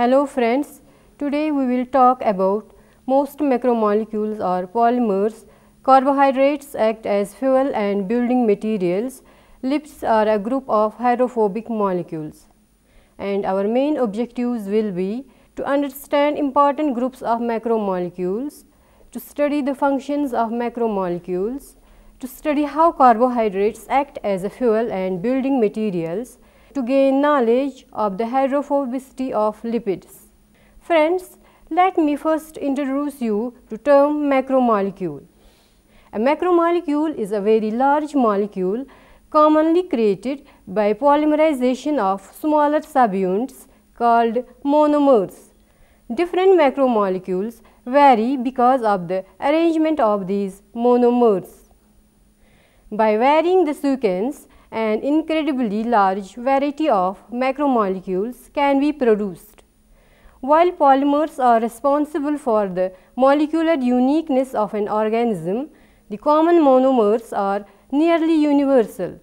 Hello friends, today we will talk about most macromolecules or polymers. Carbohydrates act as fuel and building materials. Lipids are a group of hydrophobic molecules. And our main objectives will be to understand important groups of macromolecules, to study the functions of macromolecules, to study how carbohydrates act as a fuel and building materials, to gain knowledge of the hydrophobicity of lipids. Friends, let me first introduce you to term macromolecule. A macromolecule is a very large molecule commonly created by polymerization of smaller subunits called monomers. Different macromolecules vary because of the arrangement of these monomers. By varying the sequence, an incredibly large variety of macromolecules can be produced. While polymers are responsible for the molecular uniqueness of an organism, the common monomers are nearly universal.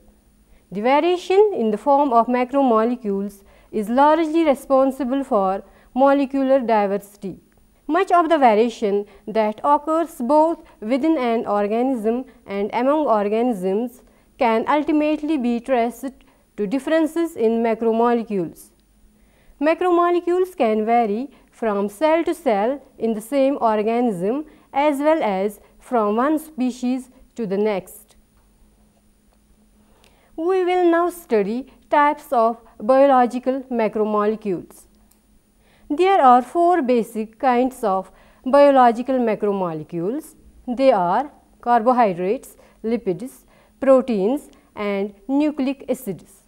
The variation in the form of macromolecules is largely responsible for molecular diversity. Much of the variation that occurs both within an organism and among organisms can ultimately be traced to differences in macromolecules. Macromolecules can vary from cell to cell in the same organism as well as from one species to the next. We will now study types of biological macromolecules. There are four basic kinds of biological macromolecules. They are carbohydrates, lipids, proteins and nucleic acids.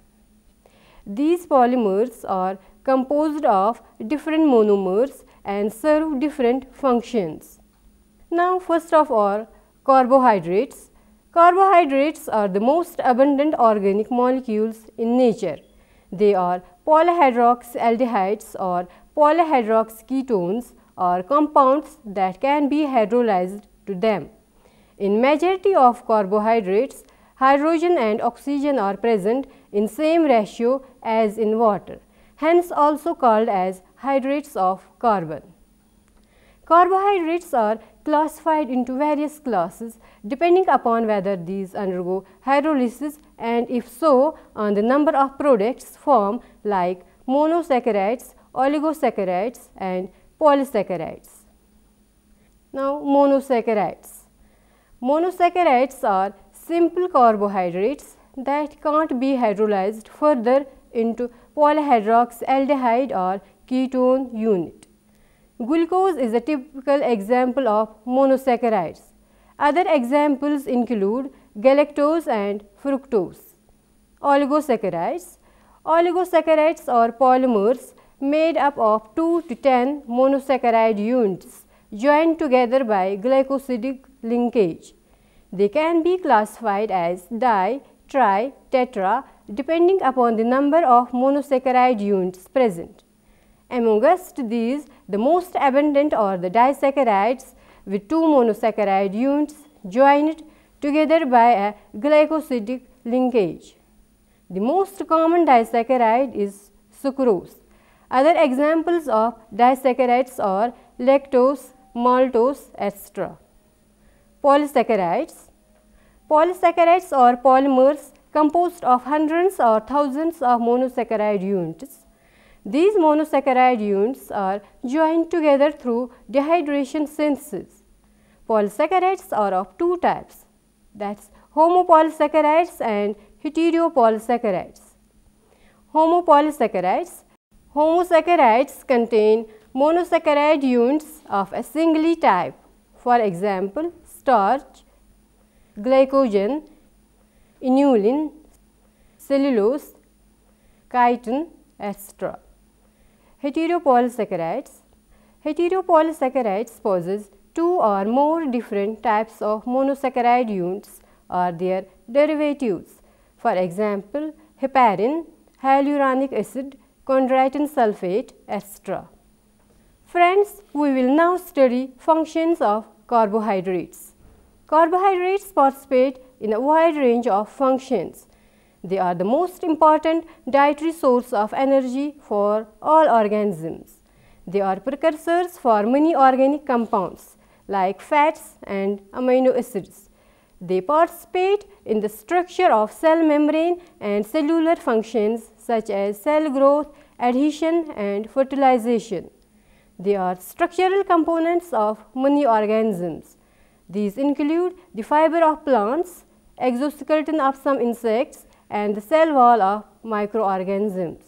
These polymers are composed of different monomers and serve different functions. Now first of all, carbohydrates. Carbohydrates are the most abundant organic molecules in nature. They are polyhydroxyaldehydes or polyhydroxyketones or compounds that can be hydrolyzed to them. In majority of carbohydrates, hydrogen and oxygen are present in same ratio as in water, hence also called as hydrates of carbon. Carbohydrates are classified into various classes depending upon whether these undergo hydrolysis and if so on the number of products formed like monosaccharides, oligosaccharides and polysaccharides. Now monosaccharides. Monosaccharides are simple carbohydrates that can't be hydrolyzed further into polyhydroxyaldehyde or ketone unit. Glucose is a typical example of monosaccharides. Other examples include galactose and fructose. Oligosaccharides. Oligosaccharides are polymers made up of 2 to 10 monosaccharide units joined together by glycosidic linkage. They can be classified as di, tri, tetra depending upon the number of monosaccharide units present. Amongst these, the most abundant are the disaccharides with 2 monosaccharide units joined together by a glycosidic linkage. The most common disaccharide is sucrose. Other examples of disaccharides are lactose, maltose, etc. Polysaccharides. Polysaccharides are polymers composed of hundreds or thousands of monosaccharide units. These monosaccharide units are joined together through dehydration synthesis. Polysaccharides are of two types, that's homopolysaccharides and heteropolysaccharides. Homopolysaccharides. Homosaccharides contain monosaccharide units of a single type, for example, starch, glycogen, inulin, cellulose, chitin, etc. Heteropolysaccharides. Heteropolysaccharides possess 2 or more different types of monosaccharide units or their derivatives, for example, heparin, hyaluronic acid, chondroitin sulfate, etc. Friends, we will now study functions of carbohydrates. Carbohydrates participate in a wide range of functions. They are the most important dietary source of energy for all organisms. They are precursors for many organic compounds like fats and amino acids. They participate in the structure of cell membrane and cellular functions such as cell growth, adhesion and fertilization. They are structural components of many organisms. These include the fiber of plants, exoskeleton of some insects and the cell wall of microorganisms.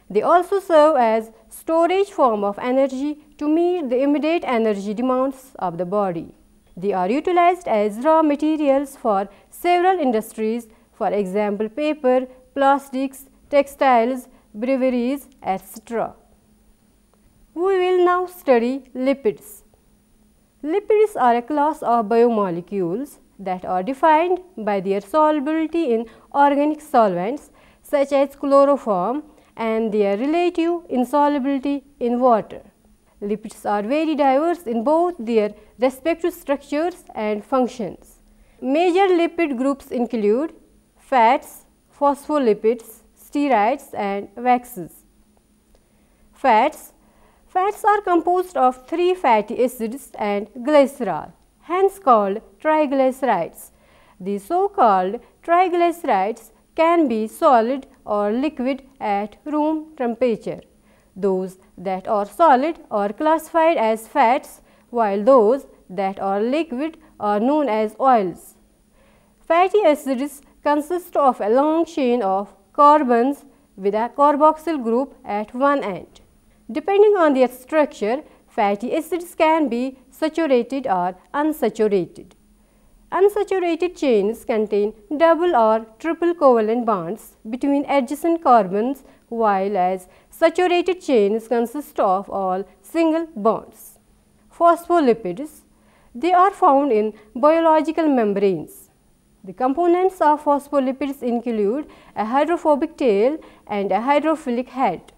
They also serve as storage form of energy to meet the immediate energy demands of the body. They are utilized as raw materials for several industries, for example paper, plastics, textiles, breweries, etc. We will now study lipids. Lipids are a class of biomolecules that are defined by their solubility in organic solvents such as chloroform and their relative insolubility in water. Lipids are very diverse in both their respective structures and functions. Major lipid groups include fats, phospholipids, steroids and waxes. Fats are composed of 3 fatty acids and glycerol, hence called triglycerides. These so-called triglycerides can be solid or liquid at room temperature. Those that are solid are classified as fats, while those that are liquid are known as oils. Fatty acids consist of a long chain of carbons with a carboxyl group at one end. Depending on their structure, fatty acids can be saturated or unsaturated. Unsaturated chains contain double or triple covalent bonds between adjacent carbons, while as saturated chains consist of all single bonds. Phospholipids, they are found in biological membranes. The components of phospholipids include a hydrophobic tail and a hydrophilic head.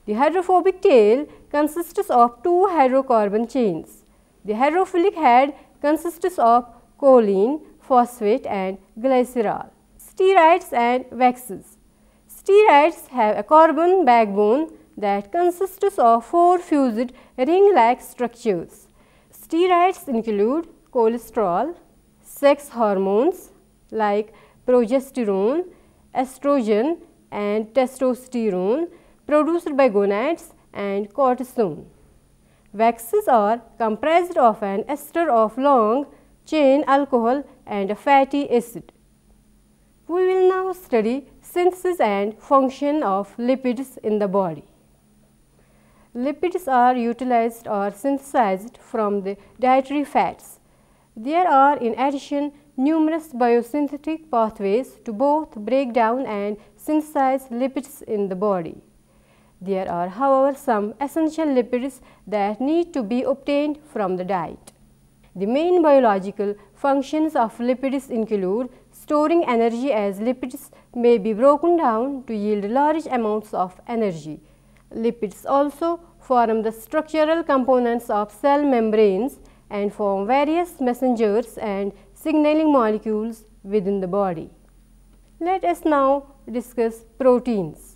The hydrophobic tail consists of 2 hydrocarbon chains. The hydrophilic head consists of choline, phosphate and glycerol. Steroids and waxes. Steroids have a carbon backbone that consists of 4 fused ring-like structures. Steroids include cholesterol, sex hormones like progesterone, estrogen and testosterone produced by gonads and cortisone. Waxes are comprised of an ester of long chain alcohol and a fatty acid. We will now study synthesis and function of lipids in the body. Lipids are utilized or synthesized from the dietary fats. There are in addition numerous biosynthetic pathways to both break down and synthesize lipids in the body. There are, however, some essential lipids that need to be obtained from the diet. The main biological functions of lipids include storing energy, as lipids may be broken down to yield large amounts of energy. Lipids also form the structural components of cell membranes and form various messengers and signaling molecules within the body. Let us now discuss proteins.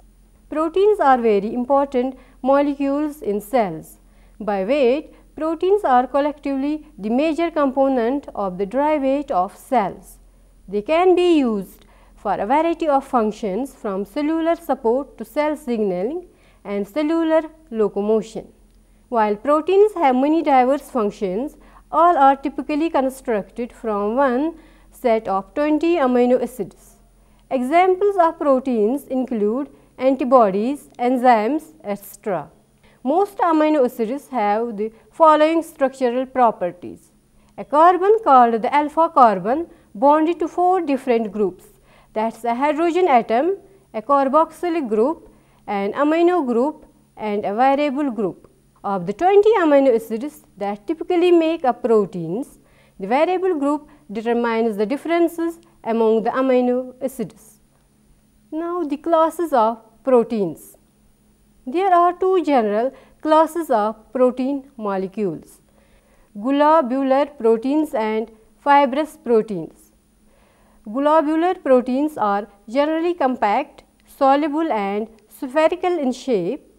Proteins are very important molecules in cells. By weight, proteins are collectively the major component of the dry weight of cells. They can be used for a variety of functions, from cellular support to cell signaling and cellular locomotion. While proteins have many diverse functions, all are typically constructed from one set of 20 amino acids. Examples of proteins include antibodies, enzymes, etc. Most amino acids have the following structural properties. A carbon called the alpha carbon bonded to 4 different groups, that is a hydrogen atom, a carboxylic group, an amino group and a variable group. Of the 20 amino acids that typically make up proteins, the variable group determines the differences among the amino acids. Now the classes of proteins. There are 2 general classes of protein molecules: globular proteins and fibrous proteins. Globular proteins are generally compact, soluble and spherical in shape.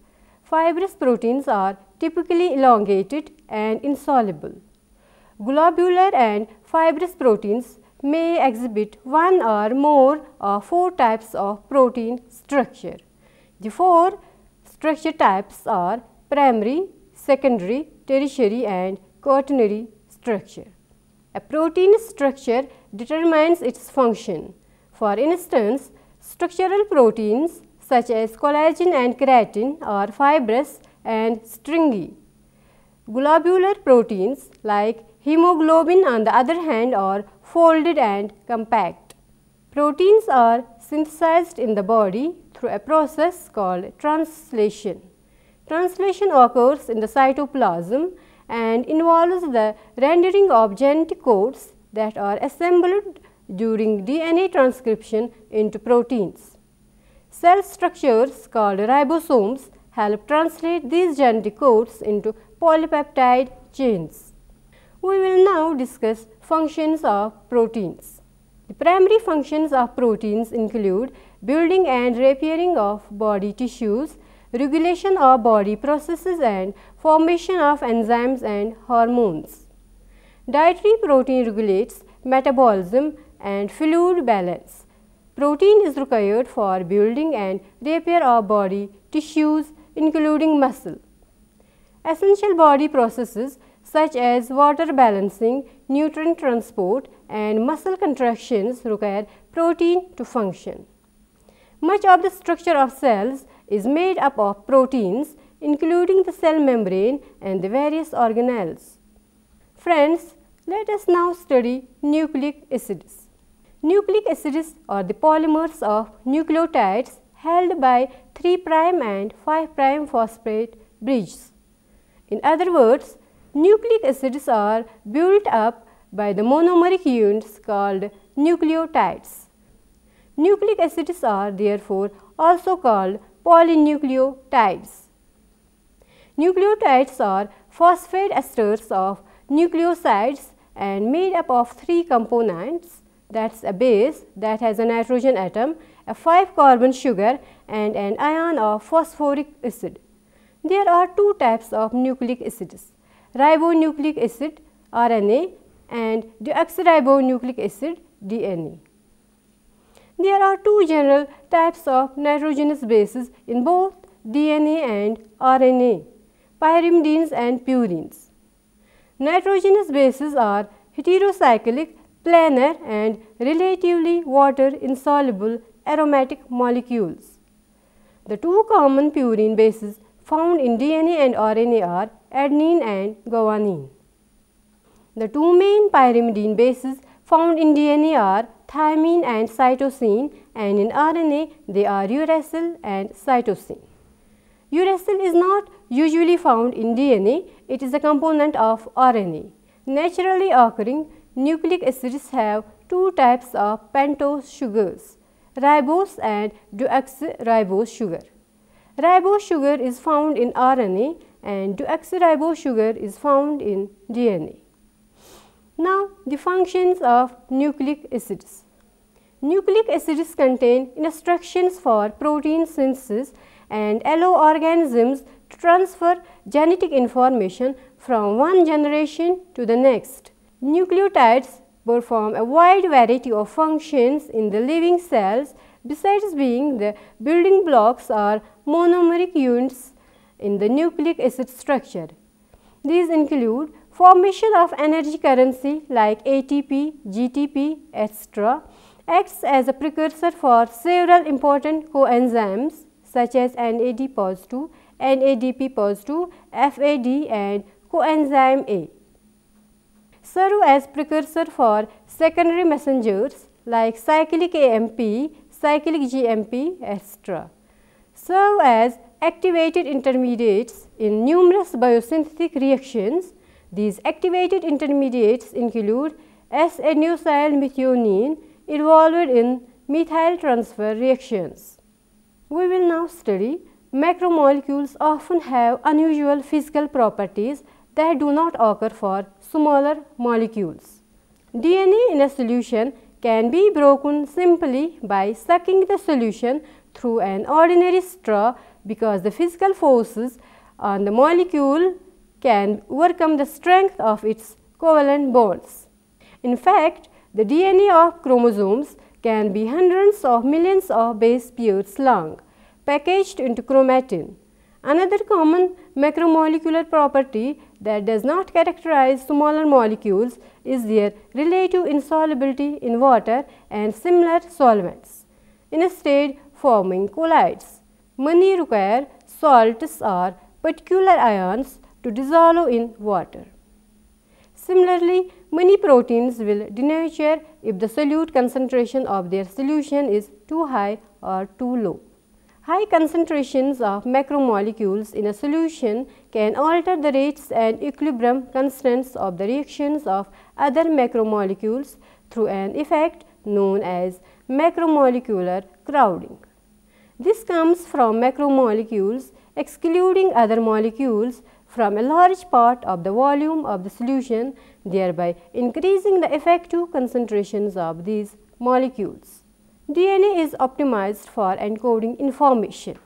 Fibrous proteins are typically elongated and insoluble. Globular and fibrous proteins may exhibit one or more of 4 types of protein structure. The 4 structure types are primary, secondary, tertiary and quaternary structure. A protein structure determines its function. For instance, structural proteins such as collagen and keratin are fibrous and stringy. Globular proteins like hemoglobin on the other hand are folded and compact. Proteins are synthesized in the body through a process called translation. Translation occurs in the cytoplasm and involves the rendering of genetic codes that are assembled during DNA transcription into proteins. Cell structures called ribosomes help translate these genetic codes into polypeptide chains. We will now discuss functions of proteins. The primary functions of proteins include building and repairing of body tissues, regulation of body processes and formation of enzymes and hormones. Dietary protein regulates metabolism and fluid balance. Protein is required for building and repair of body tissues including muscle. Essential body processes such as water balancing, nutrient transport and muscle contractions require protein to function. Much of the structure of cells is made up of proteins including the cell membrane and the various organelles. Friends, let us now study nucleic acids. Nucleic acids are the polymers of nucleotides held by 3' and 5' phosphate bridges. In other words, nucleic acids are built up by the monomeric units called nucleotides. Nucleic acids are therefore also called polynucleotides. Nucleotides are phosphate esters of nucleosides and made up of 3 components, that's a base that has a nitrogen atom, a 5-carbon sugar and an ion of phosphoric acid. There are 2 types of nucleic acids, ribonucleic acid RNA and deoxyribonucleic acid DNA. There are 2 general types of nitrogenous bases in both DNA and RNA, pyrimidines and purines. Nitrogenous bases are heterocyclic, planar and relatively water-insoluble aromatic molecules. The 2 common purine bases found in DNA and RNA are adenine and guanine. The 2 main pyrimidine bases found in DNA are thymine and cytosine, and in RNA they are uracil and cytosine. Uracil is not usually found in DNA, it is a component of RNA. Naturally occurring nucleic acids have 2 types of pentose sugars, ribose and deoxyribose sugar. Ribose sugar is found in RNA and deoxyribose sugar is found in DNA. Now, the functions of nucleic acids. Nucleic acids contain instructions for protein synthesis and allow organisms to transfer genetic information from one generation to the next. Nucleotides perform a wide variety of functions in the living cells besides being the building blocks or monomeric units in the nucleic acid structure. These include formation of energy currency like ATP, GTP, etc., acts as a precursor for several important coenzymes such as NADPOS2, NADPOS2, FAD and coenzyme A. Serve as precursor for secondary messengers like cyclic AMP, cyclic GMP, etc. Serve as activated intermediates in numerous biosynthetic reactions. These activated intermediates include S-adenosylmethionine involved in methyl transfer reactions. We will now study macromolecules often have unusual physical properties that do not occur for smaller molecules. DNA in a solution can be broken simply by sucking the solution through an ordinary straw because the physical forces on the molecule can overcome the strength of its covalent bonds. In fact, the DNA of chromosomes can be hundreds of millions of base pairs long, packaged into chromatin. Another common macromolecular property that does not characterize smaller molecules is their relative insolubility in water and similar solvents, instead forming colloids. Many require salts or particular ions to dissolve in water. Similarly, many proteins will denature if the solute concentration of their solution is too high or too low. High concentrations of macromolecules in a solution can alter the rates and equilibrium constants of the reactions of other macromolecules through an effect known as macromolecular crowding. This comes from macromolecules excluding other molecules from a large part of the volume of the solution, thereby increasing the effective concentrations of these molecules. DNA is optimized for encoding information.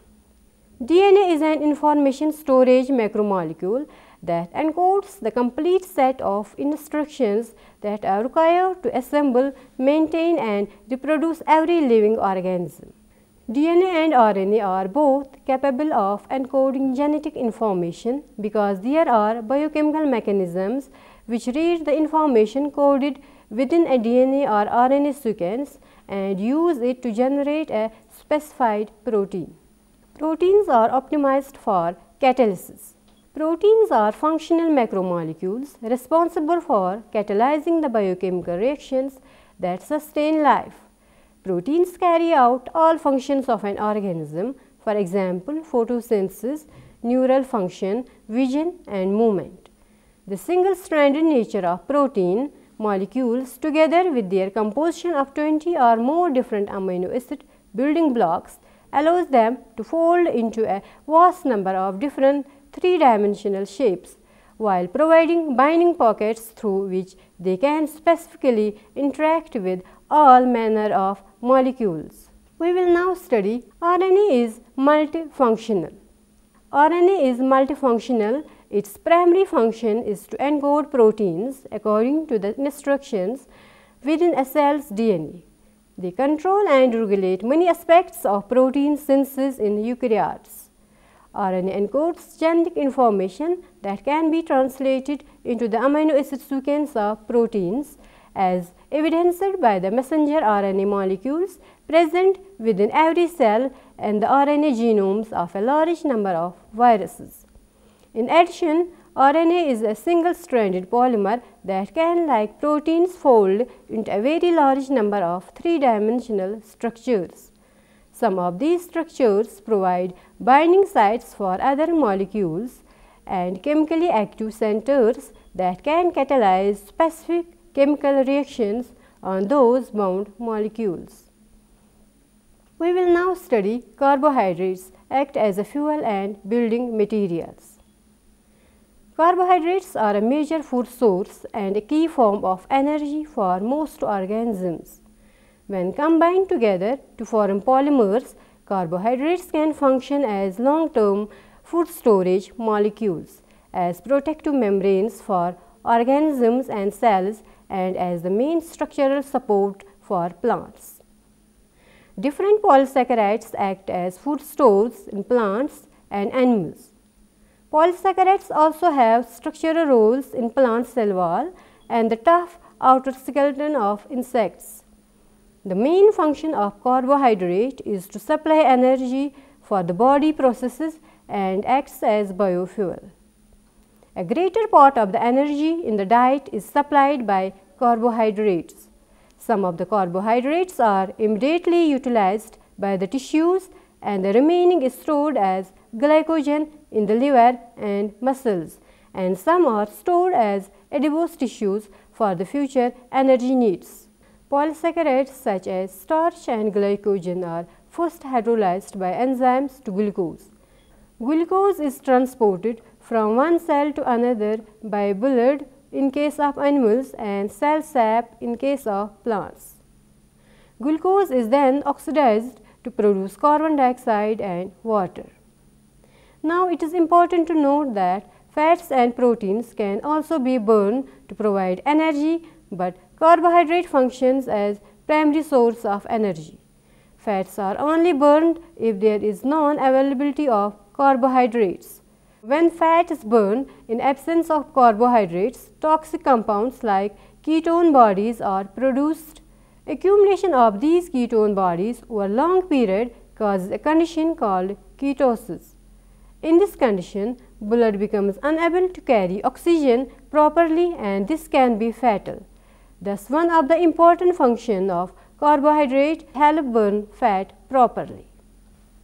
DNA is an information storage macromolecule that encodes the complete set of instructions that are required to assemble, maintain and reproduce every living organism. DNA and RNA are both capable of encoding genetic information because there are biochemical mechanisms which read the information coded within a DNA or RNA sequence and use it to generate a specified protein. Proteins are optimized for catalysis. Proteins are functional macromolecules responsible for catalyzing the biochemical reactions that sustain life. Proteins carry out all functions of an organism, for example, photosynthesis, neural function, vision and movement. The single-stranded nature of protein molecules, together with their composition of 20 or more different amino acid building blocks, allows them to fold into a vast number of different three-dimensional shapes, while providing binding pockets through which they can specifically interact with all manner of molecules. We will now study RNA is multifunctional. RNA is multifunctional. Its primary function is to encode proteins according to the instructions within a cell's DNA. They control and regulate many aspects of protein synthesis in eukaryotes. RNA encodes genetic information that can be translated into the amino acid sequence of proteins, as evidenced by the messenger RNA molecules present within every cell and the RNA genomes of a large number of viruses. In addition, RNA is a single-stranded polymer that can, like proteins, fold into a very large number of three-dimensional structures. Some of these structures provide binding sites for other molecules and chemically active centers that can catalyze specific chemical reactions on those bound molecules. We will now study carbohydrates act as a fuel and building materials. Carbohydrates are a major food source and a key form of energy for most organisms. When combined together to form polymers, carbohydrates can function as long-term food storage molecules, as protective membranes for organisms and cells, and as the main structural support for plants. Different polysaccharides act as food stores in plants and animals. Polysaccharides also have structural roles in plant cell wall and the tough outer skeleton of insects. The main function of carbohydrate is to supply energy for the body processes and acts as biofuel. A greater part of the energy in the diet is supplied by carbohydrates. Some of the carbohydrates are immediately utilized by the tissues and the remaining is stored as glycogen in the liver and muscles, and some are stored as adipose tissues for the future energy needs. Polysaccharides such as starch and glycogen are first hydrolyzed by enzymes to glucose. Glucose is transported from one cell to another by blood in case of animals and cell sap in case of plants. Glucose is then oxidized to produce carbon dioxide and water. Now it is important to note that fats and proteins can also be burned to provide energy, but carbohydrate functions as primary source of energy. Fats are only burned if there is non-availability of carbohydrates. When fat is burned in absence of carbohydrates, toxic compounds like ketone bodies are produced. Accumulation of these ketone bodies over a long period causes a condition called ketosis. In this condition, blood becomes unable to carry oxygen properly and this can be fatal. Thus, one of the important functions of carbohydrate help burn fat properly.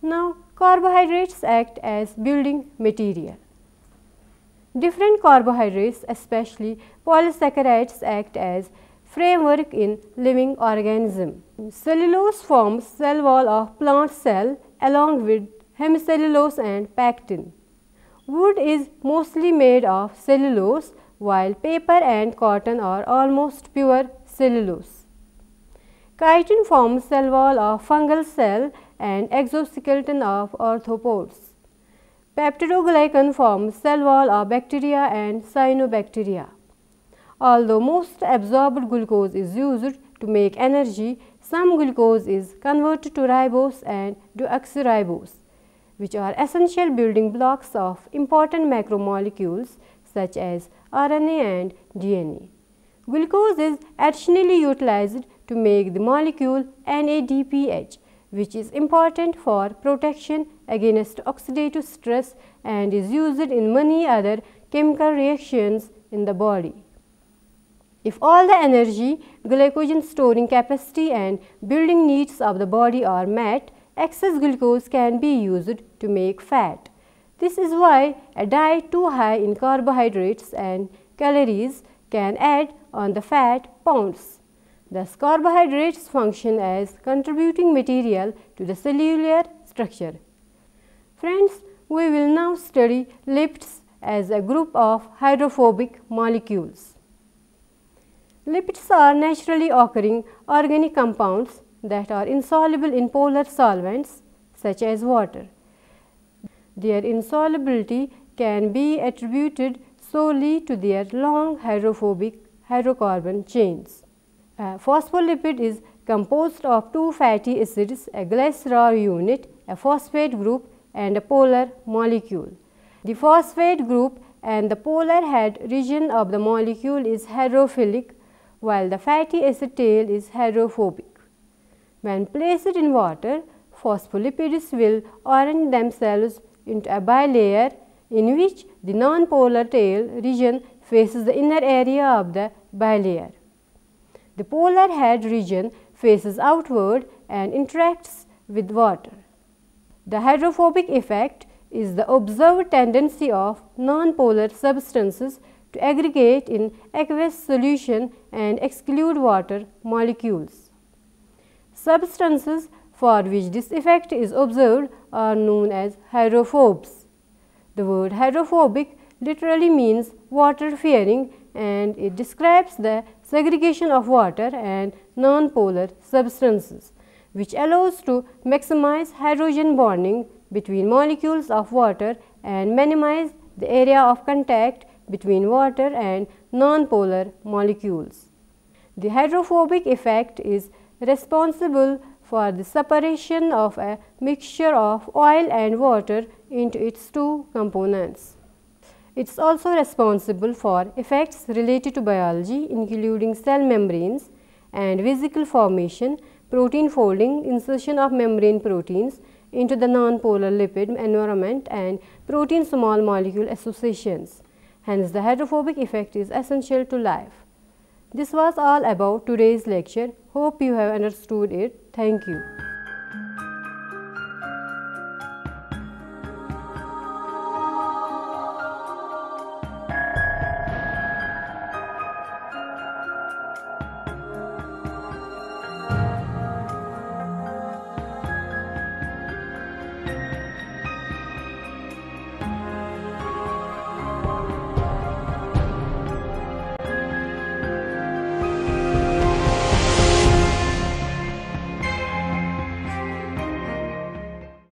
Now, carbohydrates act as building material. Different carbohydrates, especially polysaccharides, act as framework in living organism. Cellulose forms cell wall of plant cell along with hemicellulose and pectin. Wood is mostly made of cellulose, while paper and cotton are almost pure cellulose. Chitin forms cell wall of fungal cell and exoskeleton of arthropods. Peptidoglycan forms cell wall of bacteria and cyanobacteria. Although most absorbed glucose is used to make energy, some glucose is converted to ribose and deoxyribose, which are essential building blocks of important macromolecules such as RNA and DNA. Glucose is additionally utilized to make the molecule NADPH, which is important for protection against oxidative stress and is used in many other chemical reactions in the body. If all the energy, glycogen storing capacity and building needs of the body are met, excess glucose can be used to make fat. This is why a diet too high in carbohydrates and calories can add on the fat pounds. Thus, carbohydrates function as contributing material to the cellular structure. Friends, we will now study lipids as a group of hydrophobic molecules. Lipids are naturally occurring organic compounds that are insoluble in polar solvents such as water. Their insolubility can be attributed solely to their long hydrophobic hydrocarbon chains. A phospholipid is composed of two fatty acids, a glycerol unit, a phosphate group and a polar molecule. The phosphate group and the polar head region of the molecule is hydrophilic, while the fatty acid tail is hydrophobic. When placed in water, phospholipids will orient themselves into a bilayer in which the nonpolar tail region faces the inner area of the bilayer. The polar head region faces outward and interacts with water. The hydrophobic effect is the observed tendency of nonpolar substances to aggregate in aqueous solution and exclude water molecules. Substances for which this effect is observed are known as hydrophobes. The word hydrophobic literally means water fearing and it describes the segregation of water and nonpolar substances, which allows to maximize hydrogen bonding between molecules of water and minimize the area of contact between water and nonpolar molecules. The hydrophobic effect is responsible for the separation of a mixture of oil and water into its two components. It is also responsible for effects related to biology, including cell membranes and vesicle formation, protein folding, insertion of membrane proteins into the nonpolar lipid environment and protein small molecule associations. Hence, the hydrophobic effect is essential to life. This was all about today's lecture. Hope you have understood it. Thank you.